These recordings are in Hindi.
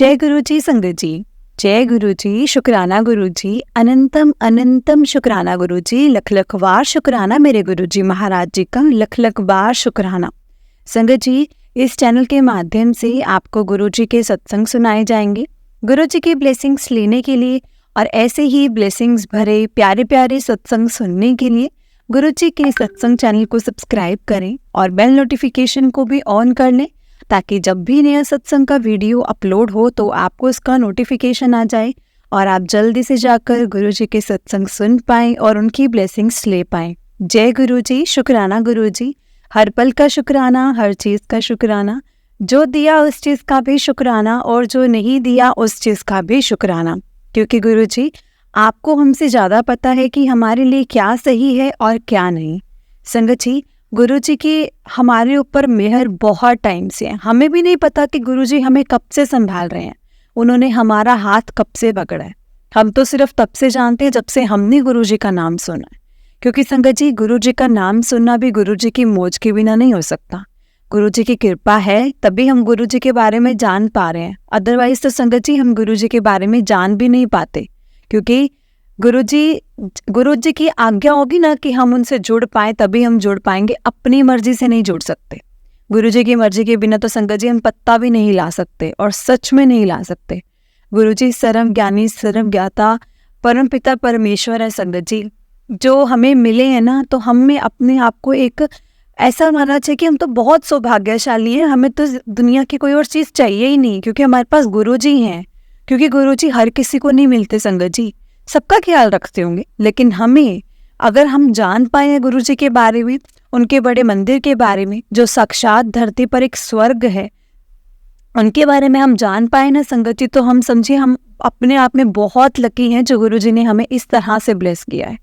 जय गुरु जी संगत जी, जय गुरु जी, शुक्राना गुरु जी, अनंतम अनंतम शुक्राना गुरु जी, लख लख बार शुक्राना मेरे गुरु जी महाराज जी का, लख लख बार शुक्राना। संगत जी, इस चैनल के माध्यम से आपको गुरु जी के सत्संग सुनाए जाएंगे। गुरु जी की ब्लेसिंग्स लेने के लिए और ऐसे ही ब्लेसिंग्स भरे प्यारे प्यारे सत्संग सुनने के लिए गुरु जी के सत्संग चैनल को सब्सक्राइब करें और बेल नोटिफिकेशन को भी ऑन कर लें, ताकि जब भी नया सत्संग का वीडियो अपलोड हो तो आपको इसका नोटिफिकेशन आ जाए और आप जल्दी से जाकर गुरु जी के सत्संग सुन पाएं और उनकी ब्लेसिंग्स ले पाएं। जय गुरु जी, शुक्राना गुरु जी, हर पल का शुक्राना, हर चीज़ का शुक्राना, जो दिया उस चीज़ का भी शुक्राना और जो नहीं दिया उस चीज़ का भी शुक्राना, क्योंकि गुरु जी आपको हमसे ज़्यादा पता है कि हमारे लिए क्या सही है और क्या नहीं। संगत जी, गुरु जी की हमारे ऊपर मेहर बहुत टाइम से है। हमें भी नहीं पता कि गुरु जी हमें कब से संभाल रहे हैं, उन्होंने हमारा हाथ कब से पकड़ा है। हम तो सिर्फ तब से जानते हैं जब से हमने गुरु जी का नाम सुना है, क्योंकि संगत जी गुरु जी का नाम सुनना भी गुरु जी की मौज के बिना नहीं हो सकता। गुरु जी की कृपा है तभी हम गुरु जी के बारे में जान पा रहे हैं, अदरवाइज तो संगत जी हम गुरु जी के बारे में जान भी नहीं पाते, क्योंकि गुरु जी की आज्ञा होगी ना कि हम उनसे जुड़ पाए, तभी हम जुड़ पाएंगे। अपनी मर्जी से नहीं जुड़ सकते। गुरु जी की मर्जी के बिना तो संगत जी हम पत्ता भी नहीं ला सकते और सच में नहीं ला सकते। गुरु जी सर्व ज्ञानी सर्व ज्ञाता परम पिता परमेश्वर है। संगत जी जो हमें मिले हैं ना, तो हमें अपने आप को एक ऐसा मानना चाहिए कि हम तो बहुत सौभाग्यशाली हैं, हमें तो दुनिया की कोई और चीज़ चाहिए ही नहीं, क्योंकि हमारे पास गुरु जी हैं। क्योंकि गुरु जी हर किसी को नहीं मिलते संगत जी, सबका ख्याल रखते होंगे, लेकिन हमें अगर हम जान पाए गुरु जी के बारे में, उनके बड़े मंदिर के बारे में, जो साक्षात धरती पर एक स्वर्ग है, उनके बारे में हम जान पाए ना संगत जी, तो हम समझिए हम अपने आप में बहुत लकी हैं जो गुरु जी ने हमें इस तरह से ब्लेस किया है।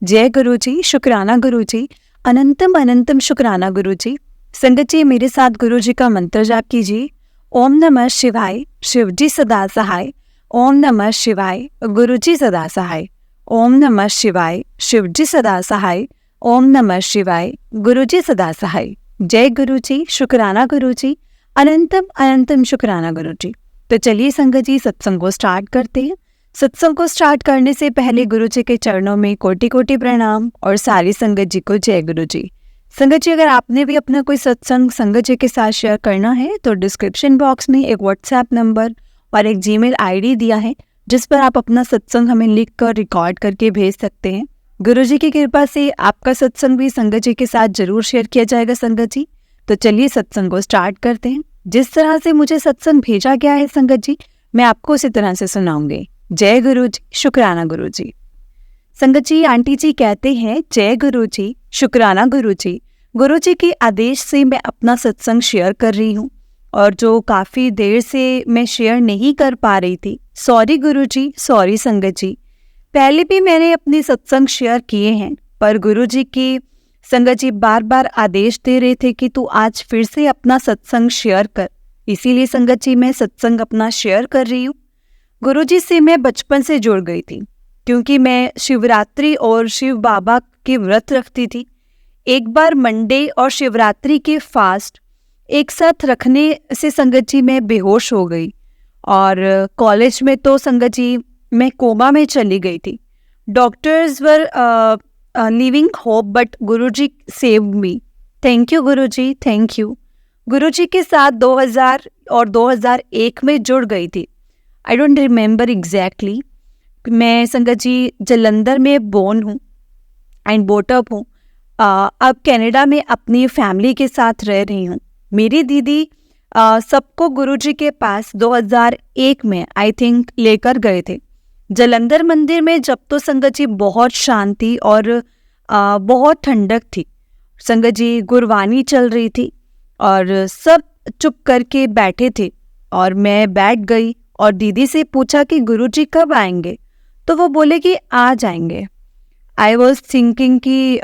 जय गुरु जी, शुक्राना गुरु जी, अनंतम अनंतम शुक्राना गुरु जी। संगत जी मेरे साथ गुरु जी का मंत्र जाप कीजिए। ओम नमः शिवाय, शिव जी सदा सहाय। ओम नमः शिवाय, गुरु जी सदा सहाय। ओम नमः शिवाय, शिव जी सदा सहाय। ओम नमः शिवाय, गुरु जी सदा सहाय। जय गुरु जी, शुक्राना गुरु जी, अनंतम अनंतम शुक्राना गुरु जी। तो चलिए संगत जी सत्संग को स्टार्ट करते हैं। सत्संग को स्टार्ट करने से पहले गुरु जी के चरणों में कोटि कोटि प्रणाम और सारी संगत जी को जय गुरु जी। संगत जी अगर आपने भी अपना कोई सत्संग संगत जी के साथ शेयर करना है तो डिस्क्रिप्शन बॉक्स में एक व्हाट्सएप नंबर और एक जीमेल आईडी दिया है, जिस पर आप अपना सत्संग हमें लिख कर रिकॉर्ड करके भेज सकते हैं। गुरु जी की कृपा से आपका सत्संग भी संगत जी के साथ जरूर शेयर किया जाएगा संगत जी। तो चलिए सत्संग को स्टार्ट करते हैं। जिस तरह से मुझे सत्संग भेजा गया है संगत जी, मैं आपको उसी तरह से सुनाऊंगी। जय गुरु जी, शुक्राना गुरु जी। संगत जी आंटी जी कहते हैं जय गुरु जी, शुक्राना गुरु जी। गुरु जी के आदेश से मैं अपना सत्संग शेयर कर रही हूँ, और जो काफ़ी देर से मैं शेयर नहीं कर पा रही थी, सॉरी गुरु जी, सॉरी संगत जी। पहले भी मैंने अपने सत्संग शेयर किए हैं, पर गुरु जी की संगत जी बार बार आदेश दे रहे थे कि तू आज फिर से अपना सत्संग शेयर कर, इसीलिए संगत जी मैं सत्संग अपना शेयर कर रही हूँ। गुरु जी से मैं बचपन से जुड़ गई थी, क्योंकि मैं शिवरात्रि और शिव बाबा के व्रत रखती थी। एक बार मंडे और शिवरात्रि के फास्ट एक साथ रखने से संगत जी मैं बेहोश हो गई, और कॉलेज में तो संगत जी मैं कोमा में चली गई थी। Doctors were living hope, but Guru ji save me. Thank you Guru ji, thank you. गुरु जी के साथ 2000 और 2001 में जुड़ गई थी। I don't remember exactly. मैं संगत जी जलंधर में बोर्न हूँ एंड बोटअप हूँ। अब कनाडा में अपनी फैमिली के साथ रह रही हूँ। मेरी दीदी सबको गुरुजी के पास 2001 में आई थिंक लेकर गए थे। जलंधर मंदिर में जब तो संगत जी बहुत शांति और बहुत ठंडक थी। संगत जी गुरबानी चल रही थी और सब चुप करके बैठे थे, और मैं बैठ गई और दीदी से पूछा कि गुरुजी कब आएंगे, तो वो बोले कि आ जाएंगे। आई वॉज थिंकिंग कि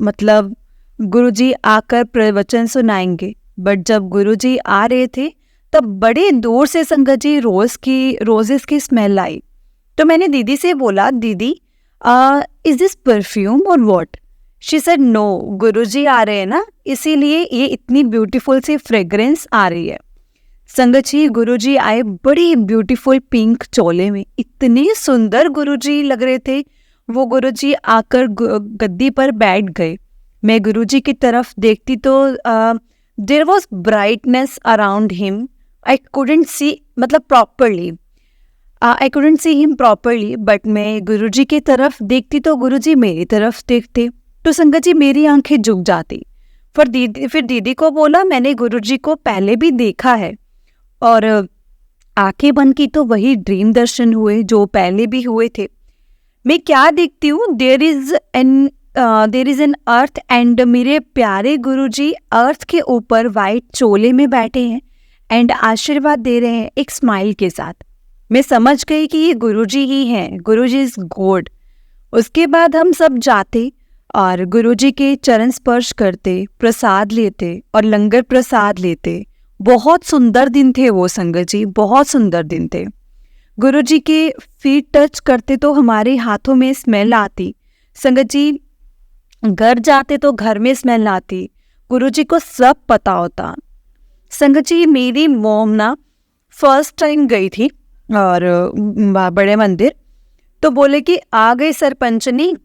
मतलब गुरुजी आकर प्रवचन सुनाएंगे, बट जब गुरुजी आ रहे थे तब बड़े दूर से संगत जी रोजेस की स्मेल आई। तो मैंने दीदी से बोला, दीदी इज दिस परफ्यूम और व्हाट? शी सेड नो, गुरुजी आ रहे हैं ना, इसीलिए ये इतनी ब्यूटीफुल सी फ्रेग्रेंस आ रही है। संगत जी, गुरुजी आए बड़े ब्यूटीफुल पिंक चोले में, इतने सुंदर गुरुजी लग रहे थे। वो गुरुजी आकर गद्दी पर बैठ गए। मैं गुरुजी की तरफ देखती तो there was brightness around him. I couldn't see, मतलब properly I couldn't see him properly, but मैं गुरुजी की तरफ देखती तो गुरुजी मेरी तरफ देखते। तो संगत जी मेरी आंखें झुक जाती। फिर दीदी को बोला, मैंने गुरुजी को पहले भी देखा है, और आंखें बंद की तो वही ड्रीम दर्शन हुए जो पहले भी हुए थे। मैं क्या देखती हूँ, there is an earth, and मेरे प्यारे गुरुजी अर्थ के ऊपर वाइट चोले में बैठे हैं एंड आशीर्वाद दे रहे हैं एक स्माइल के साथ। मैं समझ गई कि ये गुरुजी ही हैं, गुरुजी इज गॉड। उसके बाद हम सब जाते और गुरुजी के चरण स्पर्श करते, प्रसाद लेते और लंगर प्रसाद लेते। बहुत सुंदर दिन थे वो संगत जी, बहुत सुंदर दिन थे। गुरुजी के फीट टच करते तो हमारे हाथों में स्मेल आती। संगत जी घर जाते तो घर में स्मेल आती। गुरुजी को सब पता होता। संगत जी मेरी मॉम ना फर्स्ट टाइम गई थी और बड़े मंदिर, तो बोले कि आ गई सरपंचनी।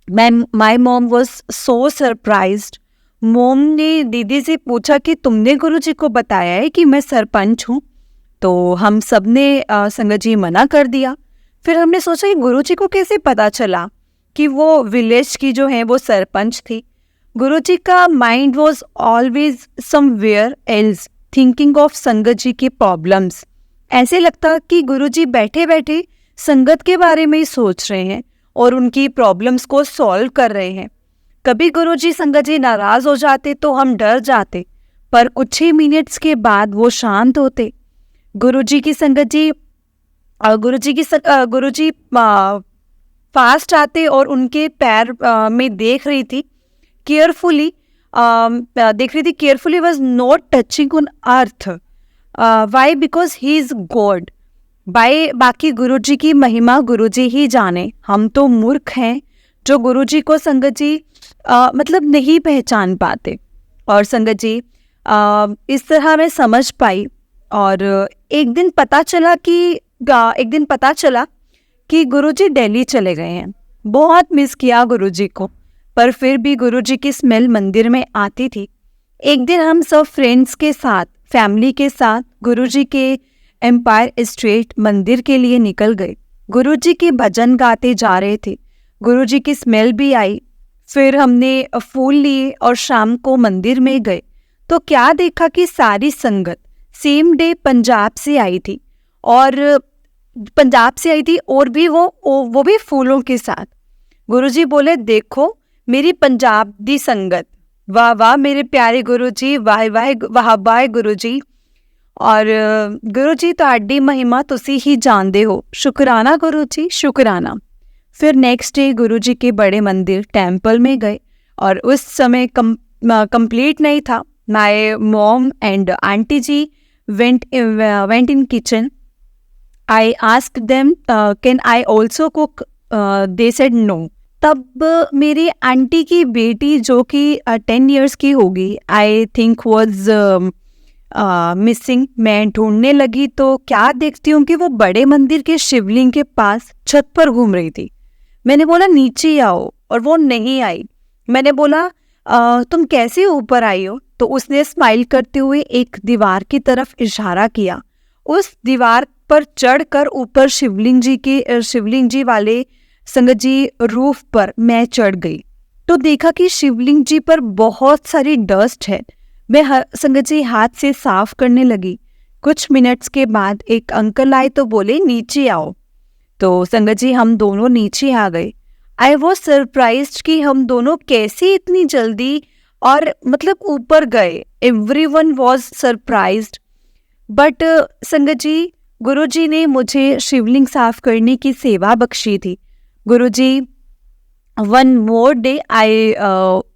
My mom was so surprised. Mom ने दीदी से पूछा कि तुमने गुरुजी को बताया है कि मैं सरपंच हूँ? तो हम सब ने संगत जी मना कर दिया। फिर हमने सोचा कि गुरुजी को कैसे पता चला कि वो विलेज की जो है वो सरपंच थी। गुरुजी का mind was always somewhere else, thinking of संगत जी के प्रॉब्लम्स। ऐसे लगता कि गुरुजी बैठे बैठे संगत के बारे में ही सोच रहे हैं और उनकी प्रॉब्लम्स को सॉल्व कर रहे हैं। कभी गुरुजी संगत जी नाराज हो जाते तो हम डर जाते, पर कुछ ही मिनट्स के बाद वो शांत होते। गुरुजी फास्ट आते और उनके पैर में देख रही थी carefully, was not touching on earth. Why? Because he is God. बाकी गुरुजी की महिमा गुरुजी ही जाने। हम तो मूर्ख हैं जो गुरुजी को संगत जी मतलब नहीं पहचान पाते। और संगत जी इस तरह मैं समझ पाई। और एक दिन पता चला कि गुरुजी दिल्ली चले गए हैं। बहुत मिस किया गुरुजी को, पर फिर भी गुरुजी की स्मेल मंदिर में आती थी। एक दिन हम सब फ्रेंड्स के साथ, फैमिली के साथ गुरुजी के एम्पायर स्ट्रीट मंदिर के लिए निकल गए। गुरुजी के भजन गाते जा रहे थे। गुरुजी की स्मेल भी आई। फिर हमने फूल लिए और शाम को मंदिर में गए तो क्या देखा कि सारी संगत सेम डे पंजाब से आई थी और भी वो भी फूलों के साथ। गुरुजी बोले, देखो मेरी पंजाब दी संगत, वाह वाह मेरे प्यारे गुरुजी, वाह वाह वाह वाह गुरुजी। और गुरुजी तुहाडी महिमा तुसी ही जानते हो। शुक्राना गुरुजी, शुक्राना। फिर नेक्स्ट डे गुरुजी के बड़े मंदिर टेम्पल में गए और उस समय कंप्लीट नहीं था। My mom and aunty ji went in kitchen. I asked them can I also cook? They said no. तब मेरी आंटी की बेटी जो कि 10 years की होगी, आई थिंक वॉज मिसिंग। मैं ढूंढने लगी तो क्या देखती हूँ कि वो बड़े मंदिर के शिवलिंग के पास छत पर घूम रही थी। मैंने बोला नीचे आओ, और वो नहीं आई। मैंने बोला तुम कैसे ऊपर आई हो? तो उसने स्माइल करते हुए एक दीवार की तरफ इशारा किया। उस दीवार पर चढ़कर ऊपर शिवलिंग जी वाले संगत जी रूफ पर मैं चढ़ गई तो देखा कि शिवलिंग जी पर बहुत सारी डस्ट है। मैं संगत जी हाथ से साफ करने लगी। कुछ मिनट्स के बाद एक अंकल आए तो बोले नीचे आओ। तो संगत जी हम दोनों नीचे आ गए। आई वॉज सरप्राइज्ड कि हम दोनों कैसे इतनी जल्दी और मतलब ऊपर गए। Everyone was surprised. बट संगत जी गुरुजी ने मुझे शिवलिंग साफ करने की सेवा बख्शी थी। Guruji one more day I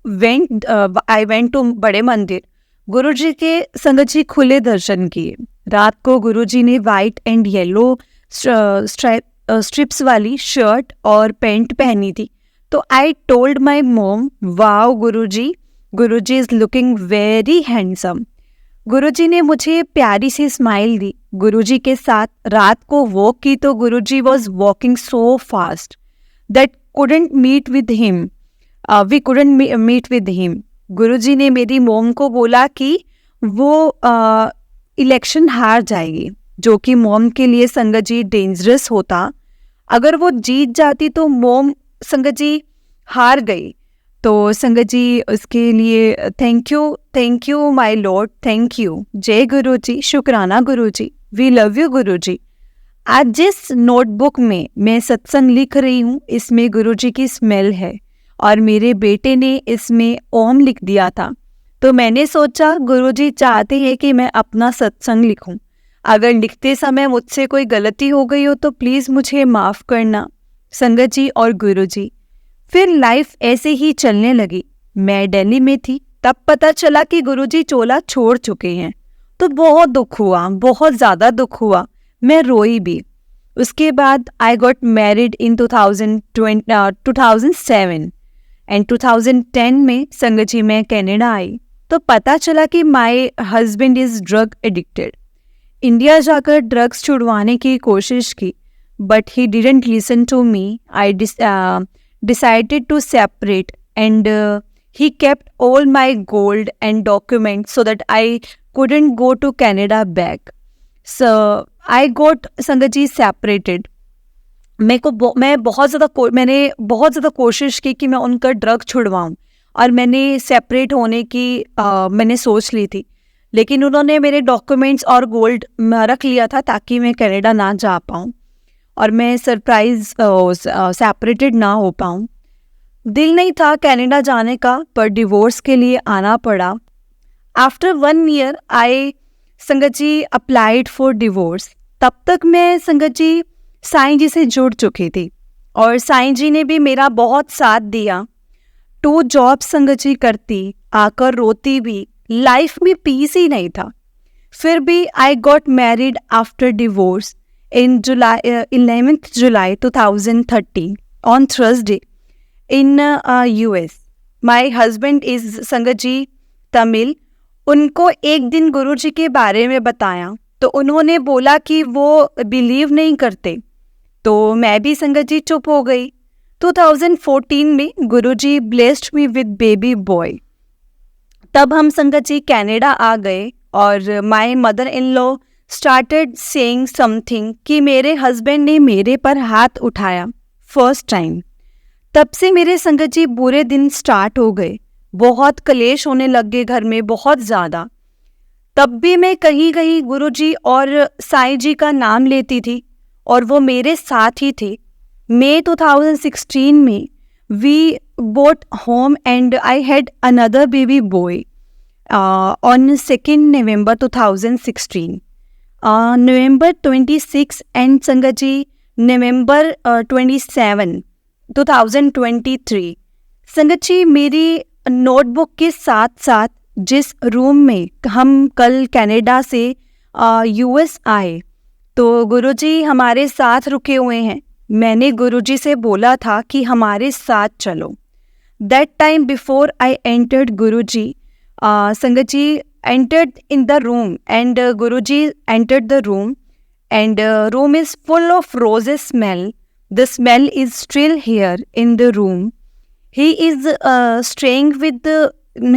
went to बड़े मंदिर। गुरुजी के संगत जी खुले दर्शन किए। रात को गुरुजी ने वाइट एंड येलो स्ट्रिप्स वाली शर्ट और पैंट पहनी थी। तो I told my mom, wow Guruji is looking very handsome. Guruji ने मुझे प्यारी सी स्माइल दी। गुरुजी के साथ रात को वॉक की तो Guruji was walking so fast that couldn't meet with him. We couldn't meet with him. Guruji ने मेरी मॉम को बोला कि वो इलेक्शन हार जाएगी, जो कि मॉम के लिए संगत जी डेंजरस होता। अगर वो जीत जाती तो मॉम संगत जी हार गई। तो संगत जी उसके लिए thank you my Lord, thank you, जय गुरु जी, शुक्राना गुरु जी, वी लव यू गुरु जी। आज जिस नोटबुक में मैं सत्संग लिख रही हूँ, इसमें गुरुजी की स्मेल है और मेरे बेटे ने इसमें ओम लिख दिया था। तो मैंने सोचा गुरुजी चाहते हैं कि मैं अपना सत्संग लिखूं। अगर लिखते समय मुझसे कोई गलती हो गई हो तो प्लीज़ मुझे माफ़ करना संगत जी और गुरुजी। फिर लाइफ ऐसे ही चलने लगी। मैं दिल्ली में थी, तब पता चला कि गुरुजी चोला छोड़ चुके हैं। तो बहुत दुख हुआ, बहुत ज़्यादा दुख हुआ, मैं रोई भी। उसके बाद I got married in 2007 and 2010 में संगत जी मैं कनाडा आई तो पता चला कि my husband is drug addicted. India जाकर ड्रग्स छुड़वाने की कोशिश की but he didn't listen to me. I decided to separate and he kept all my gold and documents so that I couldn't go to Canada back. So I got संगत जी separated. मैंने बहुत ज़्यादा कोशिश की कि मैं उनका ड्रग छुड़वाऊँ और मैंने सेपरेट होने की मैंने सोच ली थी, लेकिन उन्होंने मेरे डॉक्यूमेंट्स और गोल्ड रख लिया था ताकि मैं कनाडा ना जा पाऊँ और मैं सरप्राइज सेपरेटेड ना हो पाऊँ। दिल नहीं था कनाडा जाने का पर डिवोर्स के लिए आना पड़ा। आफ्टर 1 year आई संगत जी अप्लाइड फॉर डिवोर्स। तब तक मैं संगत जी साईं जी से जुड़ चुकी थी और साईं जी ने भी मेरा बहुत साथ दिया। 2 जॉब संगत जी करती, आकर रोती भी, लाइफ में पीस ही नहीं था। फिर भी I got married after divorce in 11th July 2013 on Thursday in US. My husband is संगत जी तमिल। उनको एक दिन गुरुजी के बारे में बताया तो उन्होंने बोला कि वो बिलीव नहीं करते, तो मैं भी संगत जी चुप हो गई। 2014 में Guruji blessed me with baby boy. तब हम संगत जी कनाडा आ गए और my mother in law started saying something कि मेरे हस्बैंड ने मेरे पर हाथ उठाया फर्स्ट टाइम। तब से मेरे संगत जी बुरे दिन स्टार्ट हो गए, बहुत कलेश होने लग गए घर में, बहुत ज़्यादा। तब भी मैं कहीं कहीं गुरुजी और साईं जी का नाम लेती थी और वो मेरे साथ ही थे। मई 2016 में we bought home and I had another baby boy on 2 November 2016। November 26 and Sangat ji November 27 2023। संगत जी मेरी नोटबुक के साथ साथ जिस रूम में हम कल कनाडा से यूएस आए तो गुरुजी हमारे साथ रुके हुए हैं। मैंने गुरुजी से बोला था कि हमारे साथ चलो। That time before I entered Guruji, sangat ji entered in the room and Guruji entered the room and room is full of roses smell. The smell is still here in the room. He is staying with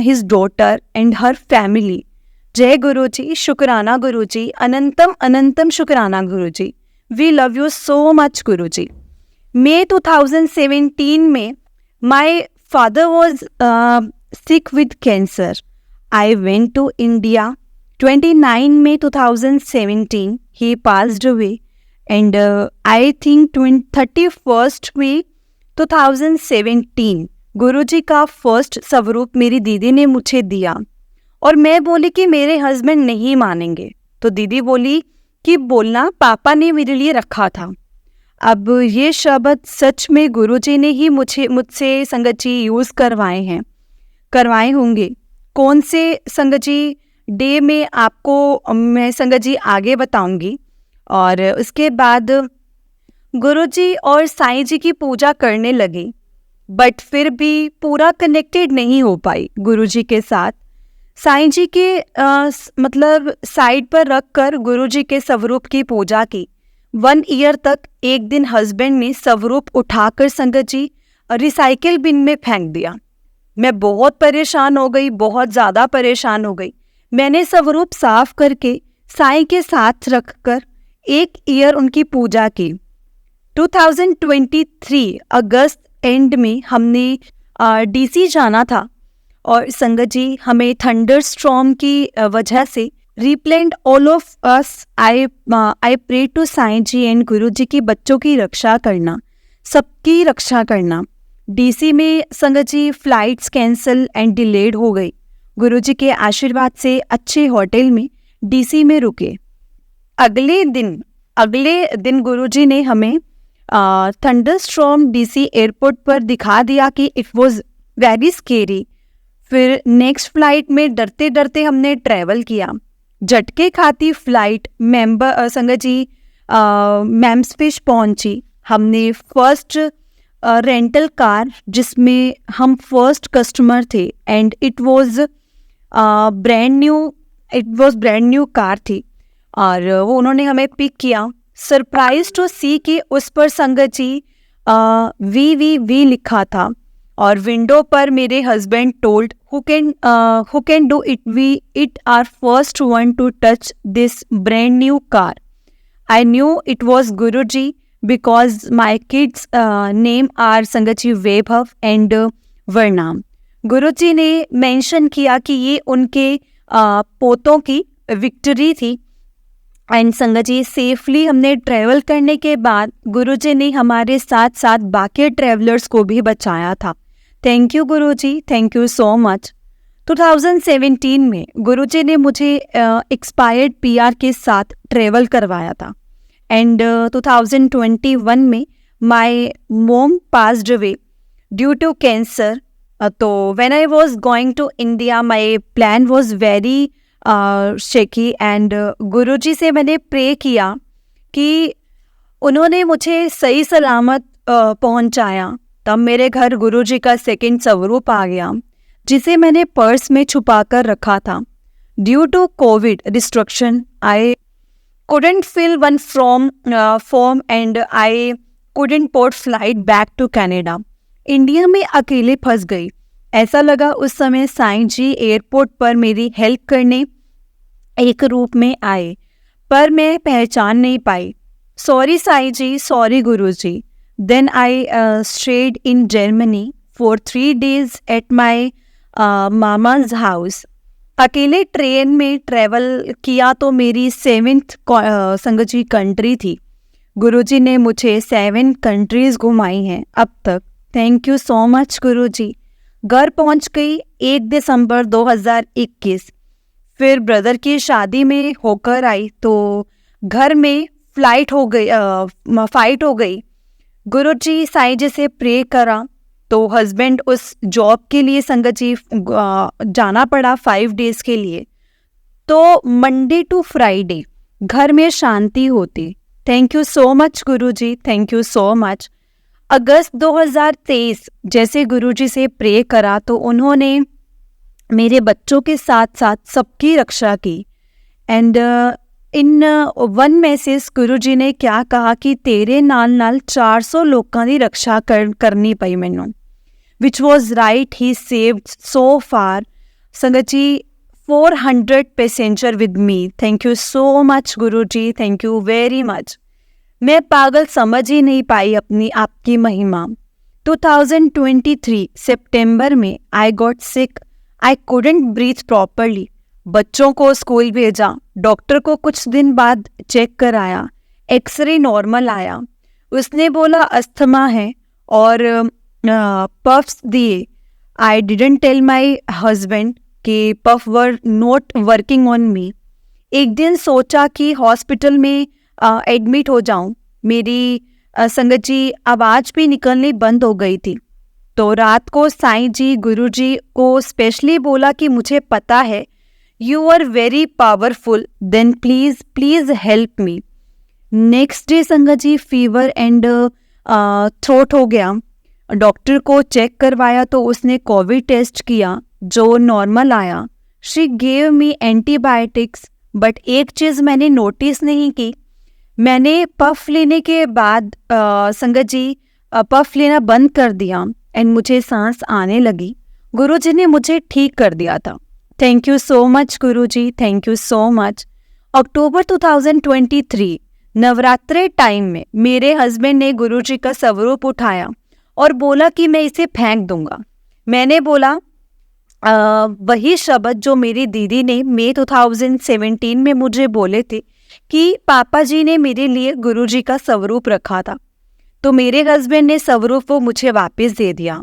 his daughter and her family. Jai Guruji, Shukrana Guruji, Anantam Anantam Shukrana Guruji. We love you so much Guruji. May 2017 में my father was sick with cancer. I went to India 29 May 2017. He passed away and I think 31st May 2017 गुरुजी का फर्स्ट स्वरूप मेरी दीदी ने मुझे दिया और मैं बोली कि मेरे हस्बैंड नहीं मानेंगे, तो दीदी बोली कि बोलना पापा ने मेरे लिए रखा था। अब ये शब्द सच में गुरुजी ने ही मुझसे संगत जी यूज़ करवाए होंगे। कौन से संगत जी डे में आपको मैं संगत जी आगे बताऊंगी। और उसके बाद गुरुजी और साईं जी की पूजा करने लगी बट फिर भी पूरा कनेक्टेड नहीं हो पाई गुरुजी के साथ। साईं जी के मतलब साइड पर रख कर गुरु जी के स्वरूप की पूजा की। 1 ईयर तक एक दिन हस्बैंड ने स्वरूप उठाकर संगत जी रिसाइकिल बिन में फेंक दिया। मैं बहुत परेशान हो गई, बहुत ज़्यादा परेशान हो गई। मैंने स्वरूप साफ करके साईं के साथ रखकर 1 ईयर उनकी पूजा की। 2023 अगस्त एंड में हमने डीसी जाना था और संगत जी हमें थंडर स्टॉर्म की वजह से replanned all of us. I pray to Sai ji and Guru ji की बच्चों की रक्षा करना, सबकी रक्षा करना। डीसी में संगत जी फ्लाइट्स कैंसिल एंड डिलेड हो गई। गुरु जी के आशीर्वाद से अच्छे होटल में डीसी में रुके। अगले दिन गुरु जी ने हमें थंडरस्टॉर्म डीसी एयरपोर्ट पर दिखा दिया कि इट वाज वेरी स्केरी। फिर नेक्स्ट फ्लाइट में डरते डरते हमने ट्रैवल किया। झटके खाती फ्लाइट संगत जी मैम्सफिश पहुंची। हमने फर्स्ट रेंटल कार जिसमें हम फर्स्ट कस्टमर थे and it was brand new car थी और वो उन्होंने हमें पिक किया। सरप्राइज टू सी कि उस पर संगत जी वी लिखा था और विंडो पर मेरे husband told who can do it are first one to touch this brand new car. I knew it was Guru ji because my kids name are sangat ji Vaibhav and वर्णाम। गुरु जी ने मेंशन किया कि ये उनके पोतों की विक्ट्री थी एंड संगत जी सेफली हमने ट्रैवल करने के बाद गुरु जी ने हमारे साथ साथ बाकी ट्रैवलर्स को भी बचाया था। Thank you Guru ji, thank you so much. 2017 में गुरु जी ने मुझे एक्सपायर्ड पीआर के साथ ट्रैवल करवाया था एंड 2021 में my mom passed away due to cancer. तो when I was going to India my plan was very shaky and Guruji से मैंने प्रे किया कि उन्होंने मुझे सही सलामत पहुंचाया। तब मेरे घर गुरुजी का सेकंड स्वरूप आ गया जिसे मैंने पर्स में छुपा कर रखा था। Due to covid restriction I couldn't fill one form and I couldn't board flight back to Canada। India में अकेले फंस गई। ऐसा लगा उस समय साईं जी एयरपोर्ट पर मेरी हेल्प करने एक रूप में आए, पर मैं पहचान नहीं पाई। Sorry Sai ji, sorry Guru ji. Then I stayed in Germany for 3 days at my मामा's हाउस। अकेले ट्रेन में ट्रैवल किया तो मेरी 7th संगत जी कंट्री थी। गुरुजी ने मुझे 7 कंट्रीज घुमाई हैं अब तक। थैंक यू सो मच गुरुजी। घर पहुंच गई 1 दिसंबर 2021। फिर ब्रदर की शादी में होकर आई तो घर में फाइट हो गई। गुरुजी साईं जी से प्रे करा तो हस्बैंड उस जॉब के लिए संगत जी जाना पड़ा 5 days के लिए। तो मंडे टू फ्राइडे घर में शांति होती। Thank you so much Guruji, thank you so much. अगस्त 2023 जैसे गुरुजी से प्रे करा तो उन्होंने मेरे बच्चों के साथ साथ सबकी रक्षा की एंड इन 1 मैसेज गुरुजी ने क्या कहा कि तेरे नाल 400 लोगों की रक्षा करनी पई मैनू, which was right। he saved so far संगत जी 400 passenger with me। thank you so much Guru ji, thank you very much। मैं पागल समझ ही नहीं पाई अपनी आपकी महिमा। 2023 सितंबर में I got sick, I couldn't breathe properly। बच्चों को स्कूल भेजा, डॉक्टर को कुछ दिन बाद चेक कराया, एक्सरे नॉर्मल आया। उसने बोला अस्थमा है और पफ्स दिए। I didn't tell my husband कि puff were not working on me. एक दिन सोचा कि हॉस्पिटल में एडमिट हो जाऊं। मेरी संगत जी आवाज़ भी निकलनी बंद हो गई थी। तो रात को साईं जी गुरु जी को स्पेशली बोला कि मुझे पता है you are very powerful, then please help me. Next day Sangat ji fever and throat हो गया। डॉक्टर को चेक करवाया तो उसने कोविड टेस्ट किया जो नॉर्मल आया। She gave me antibiotics, but एक चीज़ मैंने नोटिस नहीं की, मैंने पफ लेने के बाद संगत जी पफ लेना बंद कर दिया एंड मुझे सांस आने लगी। गुरुजी ने मुझे ठीक कर दिया था। Thank you so much Guruji, thank you so much. October 2023 Navratre time में मेरे हस्बैंड ने गुरुजी का स्वरूप उठाया और बोला कि मैं इसे फेंक दूंगा। मैंने बोला वही शब्द जो मेरी दीदी ने मई 2017 में मुझे बोले थे कि पापा जी ने मेरे लिए गुरुजी का स्वरूप रखा था। तो मेरे हस्बैंड ने स्वरूप वो मुझे वापस दे दिया।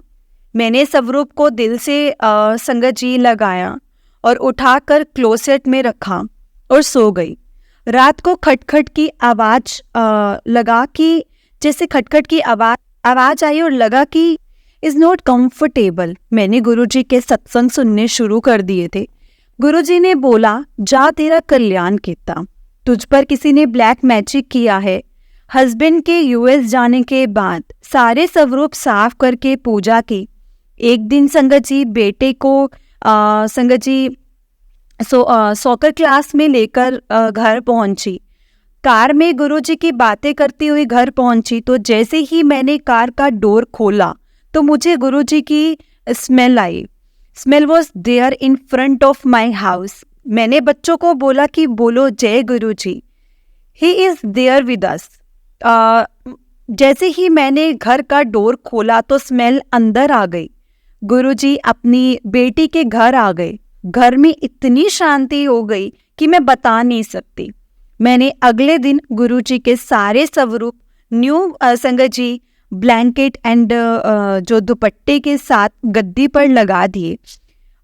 मैंने स्वरूप को दिल से संगत जी लगाया और उठाकर क्लोसेट में रखा और सो गई। रात को खटखट की आवाज़ लगा कि जैसे खटखट की आवाज़ आई और लगा कि इज़ नॉट कंफर्टेबल। मैंने गुरुजी के सत्संग सुनने शुरू कर दिए थे। गुरुजी ने बोला, जा तेरा कल्याण कितना, तुझ पर किसी ने ब्लैक मैजिक किया है। हस्बैंड के यूएस जाने के बाद सारे स्वरूप साफ करके पूजा की। एक दिन संगत जी बेटे को संगत जी सॉकर क्लास में लेकर घर पहुंची। कार में गुरुजी की बातें करती हुई घर पहुंची तो जैसे ही मैंने कार का डोर खोला तो मुझे गुरुजी की स्मेल आई। Smell was there in front of my house. मैंने बच्चों को बोला कि बोलो जय Guruji, he is there with us. जैसे ही मैंने घर का डोर खोला तो स्मेल अंदर आ गई। गुरुजी अपनी बेटी के घर आ गए। घर में इतनी शांति हो गई कि मैं बता नहीं सकती। मैंने अगले दिन गुरुजी के सारे स्वरूप न्यू संगत जी ब्लैंकेट एंड जो दुपट्टे के साथ गद्दी पर लगा दिए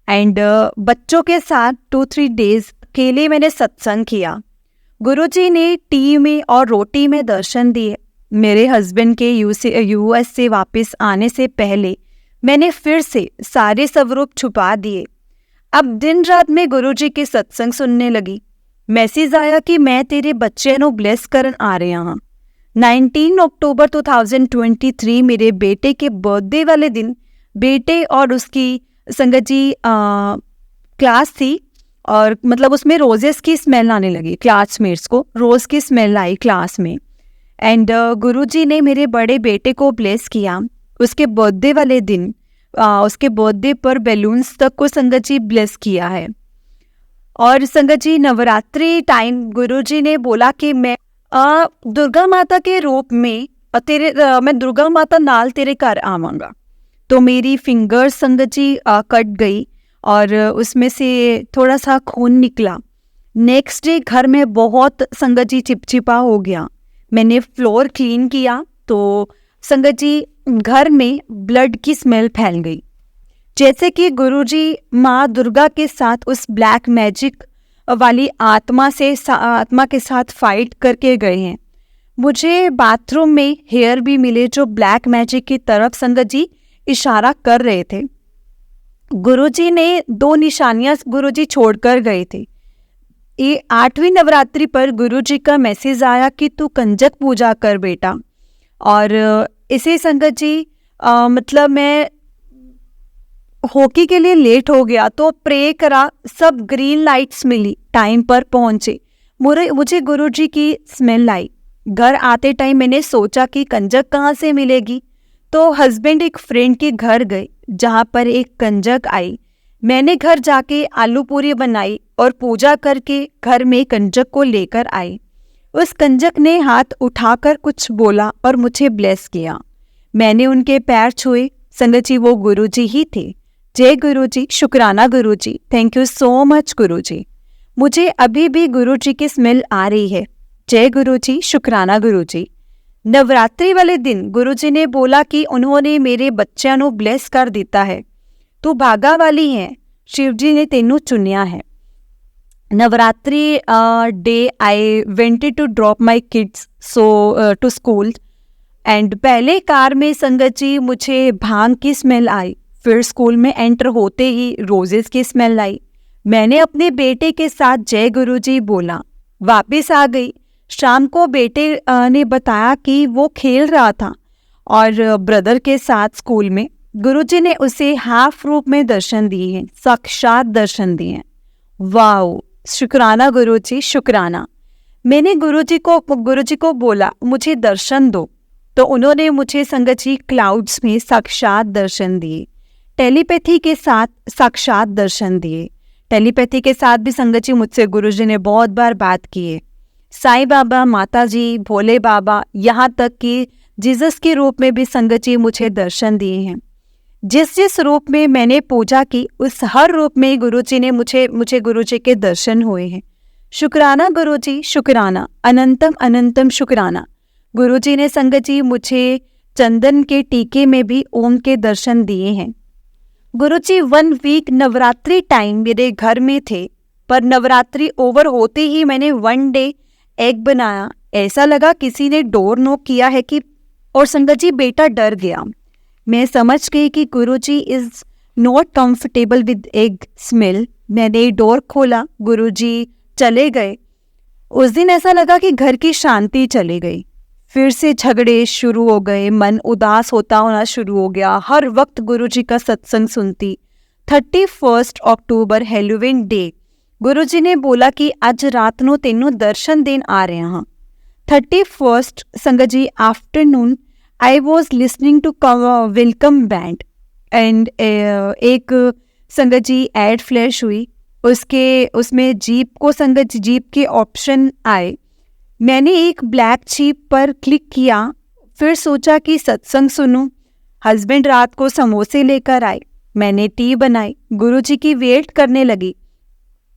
एंड बच्चों के साथ 2-3 डेज अकेले मैंने सत्संग किया। गुरुजी ने टी में और रोटी में दर्शन दिए। मेरे हस्बैंड के यूएस से वापस आने से पहले मैंने फिर से सारे स्वरूप छुपा दिए। अब दिन रात में गुरुजी के सत्संग सुनने लगी। मैसेज आया कि मैं तेरे बच्चे नु ब्लेस करन आ रहा हाँ। 19 अक्टूबर 2023 मेरे बेटे के बर्थडे वाले दिन बेटे और उसकी संगत जी क्लास थी और मतलब उसमें रोजेस की स्मेल आने लगी। क्लासमेट्स को रोज़ की स्मेल आई क्लास में एंड गुरुजी ने मेरे बड़े बेटे को ब्लेस किया। उसके बर्थडे वाले दिन उसके बर्थडे पर बैलून्स तक को संगत जी ब्लेस किया है। और संगत जी नवरात्रि टाइम गुरुजी ने बोला कि मैं दुर्गा माता के रूप में मैं दुर्गा माता नाल तेरे घर आवांगा। तो मेरी फिंगर संगत जी कट गई और उसमें से थोड़ा सा खून निकला। नेक्स्ट डे घर में बहुत संगत जी चिपचिपा हो गया। मैंने फ्लोर क्लीन किया तो संगत जी घर में ब्लड की स्मेल फैल गई, जैसे कि गुरुजी माँ दुर्गा के साथ उस ब्लैक मैजिक वाली आत्मा के साथ फाइट करके गए हैं। मुझे बाथरूम में हेयर भी मिले जो ब्लैक मैजिक की तरफ संगत जी इशारा कर रहे थे। गुरुजी ने 2 निशानियां गुरुजी छोड़कर गए थे। ये 8वीं नवरात्रि पर गुरुजी का मैसेज आया कि तू कंजक पूजा कर बेटा। और इसे संगत जी मतलब मैं हॉकी के लिए लेट हो गया तो प्रे करा, सब ग्रीन लाइट्स मिली, टाइम पर पहुंचे। मुझे गुरुजी की स्मेल आई। घर आते टाइम मैंने सोचा कि कंजक कहाँ से मिलेगी, तो हस्बैंड एक फ्रेंड के घर गए जहाँ पर एक कंजक आई। मैंने घर जाके आलू पूरी बनाई और पूजा करके घर में कंजक को लेकर आई। उस कंजक ने हाथ उठाकर कुछ बोला और मुझे ब्लेस किया। मैंने उनके पैर छुए। संगत जी वो गुरुजी ही थे। जय गुरुजी, शुक्राना गुरुजी, थैंक यू सो मच गुरुजी। मुझे अभी भी गुरुजी की स्मेल आ रही है। जय गुरुजी, शुक्राना गुरुजी। नवरात्रि वाले दिन गुरुजी ने बोला कि उन्होंने मेरे बच्चों को ब्लेस कर दिता है। तू भागा वाली है, शिवजी ने तेनू चुनिया है। Navratri day I wanted to drop my kids to school and पहले कार में संगत जी मुझे भांग की स्मेल आई। फिर स्कूल में एंटर होते ही रोजेस की स्मेल आई। मैंने अपने बेटे के साथ जय गुरुजी बोला, वापस आ गई। शाम को बेटे ने बताया कि वो खेल रहा था और ब्रदर के साथ स्कूल में। गुरुजी ने उसे हाफ रूप में दर्शन दिए हैं, साक्षात दर्शन दिए हैं। वाओ, शुक्राना गुरुजी, शुक्राना। मैंने गुरुजी को बोला मुझे दर्शन दो, तो उन्होंने मुझे संगत जी क्लाउड्स में साक्षात दर्शन दिए, टेलीपैथी के साथ साक्षात दर्शन दिए। टेलीपैथी के साथ भी संगत जी मुझसे गुरुजी ने बहुत बार बात की है। साईं बाबा, माता जी, भोले बाबा, यहाँ तक कि जीसस के रूप में भी संगत जी मुझे दर्शन दिए हैं। जिस जिस रूप में मैंने पूजा की, उस हर रूप में गुरुजी ने मुझे गुरुजी के दर्शन हुए हैं। शुक्राना गुरुजी, शुक्राना, अनंतम अनंतम शुक्राना। गुरुजी ने संगत जी मुझे चंदन के टीके में भी ओम के दर्शन दिए हैं। गुरुजी 1 वीक नवरात्रि टाइम मेरे घर में थे, पर नवरात्रि ओवर होते ही मैंने 1 डे एग बनाया। ऐसा लगा किसी ने डोर नॉक किया है कि, और संगत जी बेटा डर गया। मैं समझ गई कि Guruji is not comfortable with egg smell. मैंने डोर खोला, गुरुजी चले गए। उस दिन ऐसा लगा कि घर की शांति चली गई। फिर से झगड़े शुरू हो गए, मन उदास होना शुरू हो गया। हर वक्त गुरुजी का सत्संग सुनती। 31 अक्टूबर हेलोवीन डे, गुरुजी ने बोला कि आज रात ਨੂੰ ਤੈਨੂੰ ਦਰਸ਼ਨ ਦੇਣ ਆ ਰਿਹਾ ਹਾਂ। 31 sangat ji afternoon I was listening to welcome band and एक संगत जी एड फ्लैश हुई। उसमें जीप को संगत जी जीप के ऑप्शन आए। मैंने एक ब्लैक जीप पर क्लिक किया। फिर सोचा कि सत्संग सुनूं। हस्बैंड रात को समोसे लेकर आए। मैंने टी बनाई, गुरुजी की वेट करने लगी।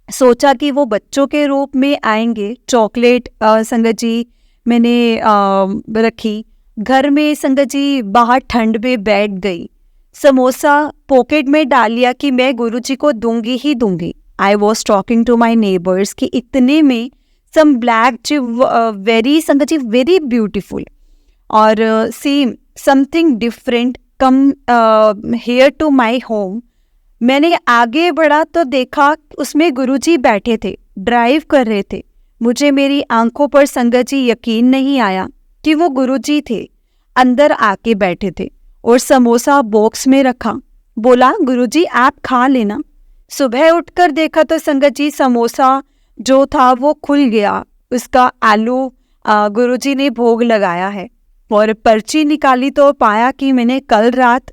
सोचा कि वो बच्चों के रूप में आएंगे। चॉकलेट संगत जी मैंने रखी। घर में संगत जी बाहर ठंड में बैठ गई। समोसा पॉकेट में डाल लिया कि मैं गुरुजी को दूंगी ही दूंगी। I was talking to my neighbours कि इतने में some black ji very Sangat ji very beautiful और same something different come here to my home. मैंने आगे बढ़ा तो देखा उसमें गुरुजी बैठे थे, ड्राइव कर रहे थे। मुझे मेरी आंखों पर संगत जी यकीन नहीं आया कि वो गुरुजी थे, अंदर आके बैठे थे और समोसा बॉक्स में रखा। बोला गुरुजी आप खा लेना। सुबह उठकर देखा तो संगत जी समोसा जो था वो खुल गया। उसका आलू गुरुजी ने भोग लगाया है। और पर्ची निकाली तो पाया कि मैंने कल रात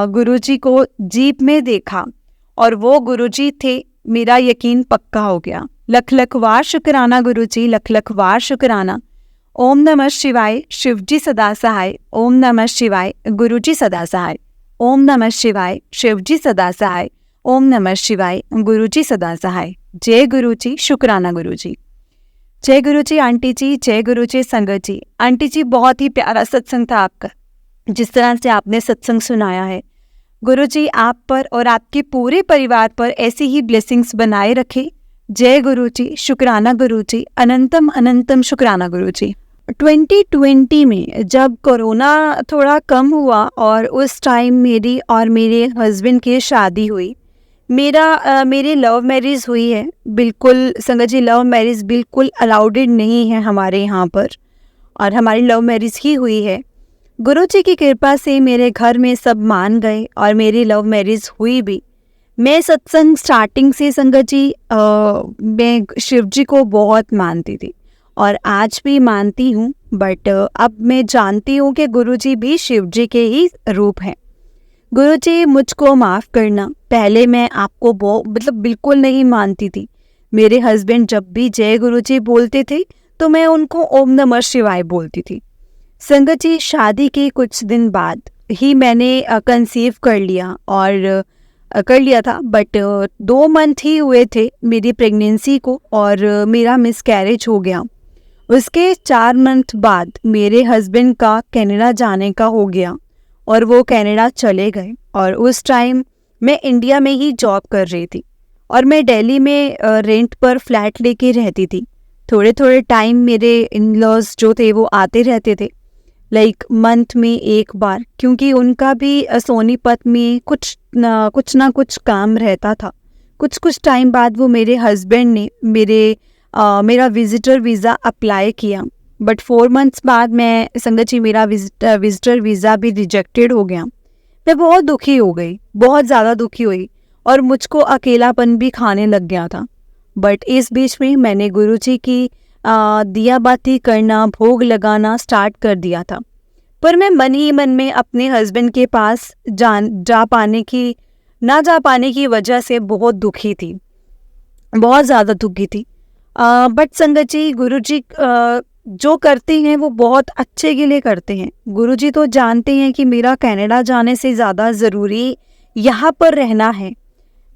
गुरुजी को जीप में देखा और वो गुरुजी थे। मेरा यकीन पक्का हो गया। लख लख वार शुक्राना गुरुजी, लख लख वार शुक्राना। ओम नमः शिवाय, शिवजी सदा सहाय। ओम नमः शिवाय, गुरुजी सदा सहाय। ओम नमः शिवाय, शिवजी सदा सहाय। ओम नमः शिवाय, गुरुजी सदा सहाय। जय गुरुजी, शुक्राना गुरुजी। जय गुरुजी आंटी जी, जय गुरुजी संगत जी। आंटी जी बहुत ही प्यारा सत्संग था आपका, जिस तरह से आपने सत्संग सुनाया है। गुरुजी आप पर और आपके पूरे परिवार पर ऐसी ही ब्लेसिंग्स बनाए रखे। जय गुरुजी, शुक्राना गुरुजी, अनंतम अनंतम शुक्राना गुरुजी। 2020 में जब कोरोना थोड़ा कम हुआ और उस टाइम मेरी और मेरे हस्बैंड की शादी हुई। मेरी लव मैरिज हुई है। बिल्कुल संगत जी लव मैरिज बिल्कुल अलाउडेड नहीं है हमारे यहाँ पर, और हमारी लव मैरिज ही हुई है। गुरुजी की कृपा से मेरे घर में सब मान गए और मेरी लव मैरिज हुई भी। मैं सत्संग स्टार्टिंग से संगत जी मैं शिव जी को बहुत मानती थी और आज भी मानती हूँ, बट अब मैं जानती हूँ कि गुरुजी भी शिव जी के ही रूप हैं। गुरुजी मुझको माफ़ करना, पहले मैं आपको बिल्कुल नहीं मानती थी। मेरे हस्बैंड जब भी जय गुरुजी बोलते थे तो मैं उनको ओम नमः शिवाय बोलती थी। संगत जी शादी के कुछ दिन बाद ही मैंने कंसीव कर लिया था, बट 2 मंथ ही हुए थे मेरी प्रेगनेंसी को और मेरा मिसकैरेज हो गया। उसके 4 मंथ बाद मेरे हस्बैंड का कनाडा जाने का हो गया और वो कनाडा चले गए। और उस टाइम मैं इंडिया में ही जॉब कर रही थी और मैं दिल्ली में रेंट पर फ्लैट लेके रहती थी। थोड़े थोड़े टाइम मेरे इन लॉज जो थे वो आते रहते थे, लाइक मंथ में एक बार, क्योंकि उनका भी सोनीपत में कुछ ना कुछ काम रहता था। कुछ टाइम बाद वो मेरे हस्बैंड ने मेरा विजिटर वीज़ा अप्लाई किया, बट 4 मंथ्स बाद मैं संगत जी मेरा विजिटर वीज़ा भी रिजेक्टेड हो गया। मैं बहुत दुखी हो गई, बहुत ज़्यादा दुखी हुई और मुझको अकेलापन भी खाने लग गया था। बट इस बीच में मैंने गुरुजी की दिया बाती करना, भोग लगाना स्टार्ट कर दिया था। पर मैं मन ही मन में अपने हस्बैंड के पास ना जा पाने की वजह से बहुत दुखी थी, बहुत ज़्यादा दुखी थी। बट संगत जी, गुरुजी जो करते हैं वो बहुत अच्छे के लिए करते हैं। गुरुजी तो जानते हैं कि मेरा कनाडा जाने से ज़्यादा ज़रूरी यहाँ पर रहना है।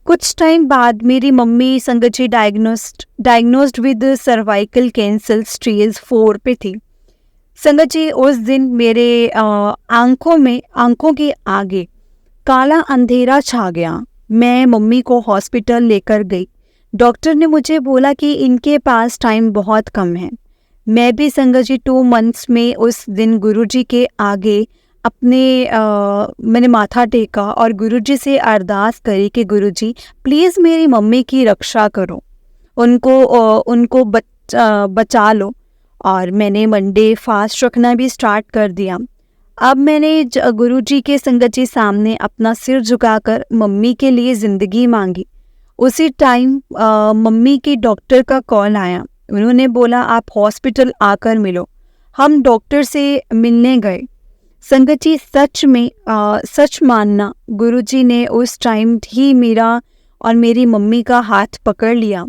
कुछ टाइम बाद मेरी mummy sangat ji diagnosed with cervical cancer stage 4 पे थी। संगत जी, उस दिन मेरे आंखों के आगे काला अंधेरा छा गया। मैं मम्मी को हॉस्पिटल लेकर गई। डॉक्टर ने मुझे बोला कि इनके पास टाइम बहुत कम है। मैं भी संगत जी 2 मंथ्स में उस दिन गुरुजी के आगे मैंने माथा टेका और गुरुजी से अरदास करी कि गुरुजी प्लीज़ मेरी मम्मी की रक्षा करो, उनको बचा लो। और मैंने मंडे फास्ट रखना भी स्टार्ट कर दिया। अब मैंने गुरुजी के संगत जी सामने अपना सिर झुकाकर मम्मी के लिए ज़िंदगी मांगी। उसी टाइम मम्मी के डॉक्टर का कॉल आया। उन्होंने बोला आप हॉस्पिटल आकर मिलो। हम डॉक्टर से मिलने गए। संगत जी, सच मानना, गुरुजी ने उस टाइम ही मेरा और मेरी मम्मी का हाथ पकड़ लिया।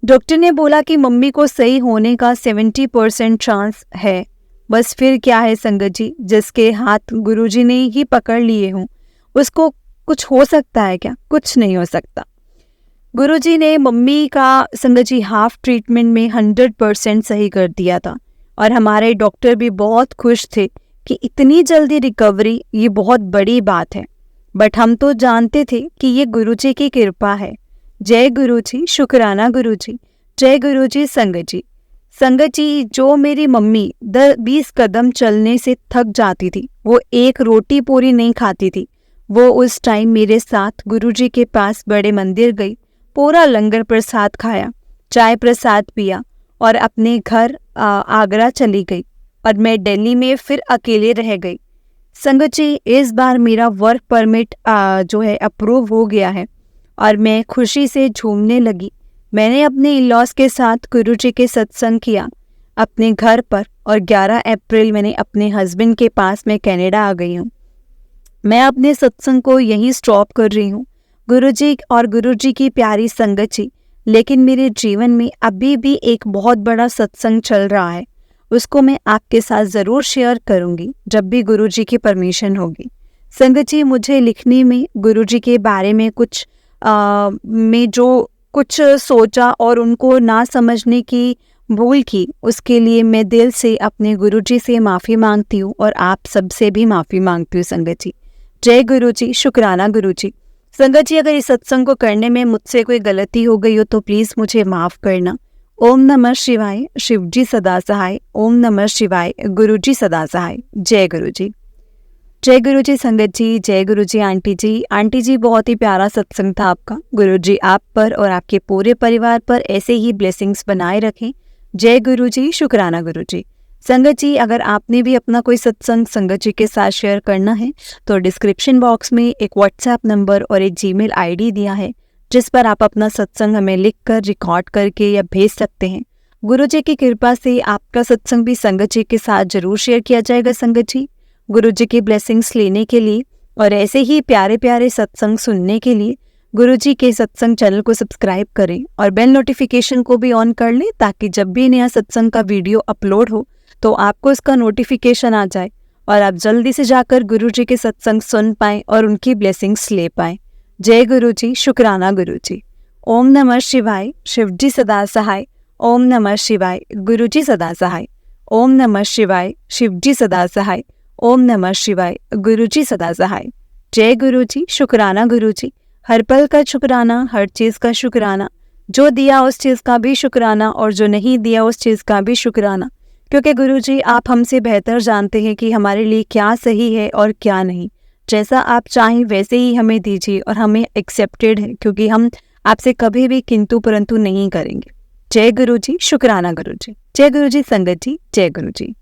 डॉक्टर ने बोला कि मम्मी को सही होने का 70% चांस है। बस फिर क्या है संगत जी, जिसके हाथ गुरुजी ने ही पकड़ लिए हों उसको कुछ हो सकता है क्या? कुछ नहीं हो सकता। गुरुजी ने मम्मी का संगत जी हाफ ट्रीटमेंट में 100% सही कर दिया था और हमारे डॉक्टर भी बहुत खुश थे कि इतनी जल्दी रिकवरी, ये बहुत बड़ी बात है। बट हम तो जानते थे कि ये गुरुजी की कृपा है। जय गुरुजी, शुक्राना गुरुजी, जय गुरुजी। संगत जी, जो मेरी मम्मी 20 कदम चलने से थक जाती थी, वो एक रोटी पूरी नहीं खाती थी। वो उस टाइम मेरे साथ गुरुजी के पास बड़े मंदिर गई, पूरा लंगर प्रसाद खाया, चाय प्रसाद पिया और अपने घर आगरा चली गई और मैं दिल्ली में फिर अकेले रह गई। संगत जी, इस बार मेरा वर्क परमिट जो है अप्रूव हो गया है और मैं खुशी से झूमने लगी। मैंने अपने इन-लॉज के साथ गुरुजी के सत्संग किया अपने घर पर और 11 अप्रैल मैंने अपने हस्बैंड के पास में कनाडा आ गई हूँ। मैं अपने सत्संग को यहीं स्टॉप कर रही हूँ। गुरुजी और गुरुजी की प्यारी संगत जी, लेकिन मेरे जीवन में अभी भी एक बहुत बड़ा सत्संग चल रहा है। उसको मैं आपके साथ ज़रूर शेयर करूँगी जब भी गुरुजी की परमिशन होगी। संगत जी, मुझे लिखने में गुरुजी के बारे में कुछ सोचा और उनको ना समझने की भूल की, उसके लिए मैं दिल से अपने गुरुजी से माफ़ी मांगती हूँ और आप सबसे भी माफ़ी मांगती हूँ। संगत जी, जय गुरुजी, शुक्राना गुरुजी। संगत जी, अगर इस सत्संग को करने में मुझसे कोई गलती हो गई हो तो प्लीज़ मुझे माफ़ करना। ओम नमः शिवाय, शिवजी सदा सहाय। ओम नमः शिवाय, गुरुजी सदा सहाय। जय गुरुजी। जय गुरुजी संगत जी, जय गुरुजी आंटी जी। आंटी जी, बहुत ही प्यारा सत्संग था आपका। गुरुजी आप पर और आपके पूरे परिवार पर ऐसे ही ब्लेसिंग्स बनाए रखें। जय गुरुजी, शुक्राना गुरुजी। संगत जी, अगर आपने भी अपना कोई सत्संग संगत जी के साथ शेयर करना है तो डिस्क्रिप्शन बॉक्स में एक व्हाट्सएप नंबर और एक जीमेल आईडी दिया है, जिस पर आप अपना सत्संग हमें लिखकर रिकॉर्ड करके या भेज सकते हैं। गुरुजी की कृपा से आपका सत्संग भी संगत जी के साथ जरूर शेयर किया जाएगा। संगत जी, गुरुजी की ब्लेसिंग्स लेने के लिए और ऐसे ही प्यारे प्यारे सत्संग सुनने के लिए गुरुजी के सत्संग चैनल को सब्सक्राइब करें और बेल नोटिफिकेशन को भी ऑन कर लें, ताकि जब भी नया सत्संग का वीडियो अपलोड हो तो आपको इसका नोटिफिकेशन आ जाए और आप जल्दी से जाकर गुरुजी के सत्संग सुन पाएं और उनकी ब्लेसिंग्स ले पाएं। जय गुरुजी, शुक्राना गुरुजी। ओम नमः शिवाय, शिवजी सदा सहाय। ओम नमः शिवाय, गुरुजी सदा सहाय। ओम नमः शिवाय, शिवजी सदा सहाय। ओम नमः शिवाय, गुरुजी सदा सहाय। जय गुरुजी, शुक्राना गुरुजी। हर पल का शुक्राना, हर चीज़ का शुक्राना, जो दिया उस चीज़ का भी शुक्राना और जो नहीं दिया उस चीज़ का भी शुक्राना, क्योंकि गुरुजी आप हमसे बेहतर जानते हैं कि हमारे लिए क्या सही है और क्या नहीं। जैसा आप चाहें वैसे ही हमें दीजिए और हमें एक्सेप्टेड है, क्योंकि हम आपसे कभी भी किंतु परंतु नहीं करेंगे। जय गुरुजी, शुक्राना गुरुजी। जय गुरुजी संगत जी, जय गुरुजी।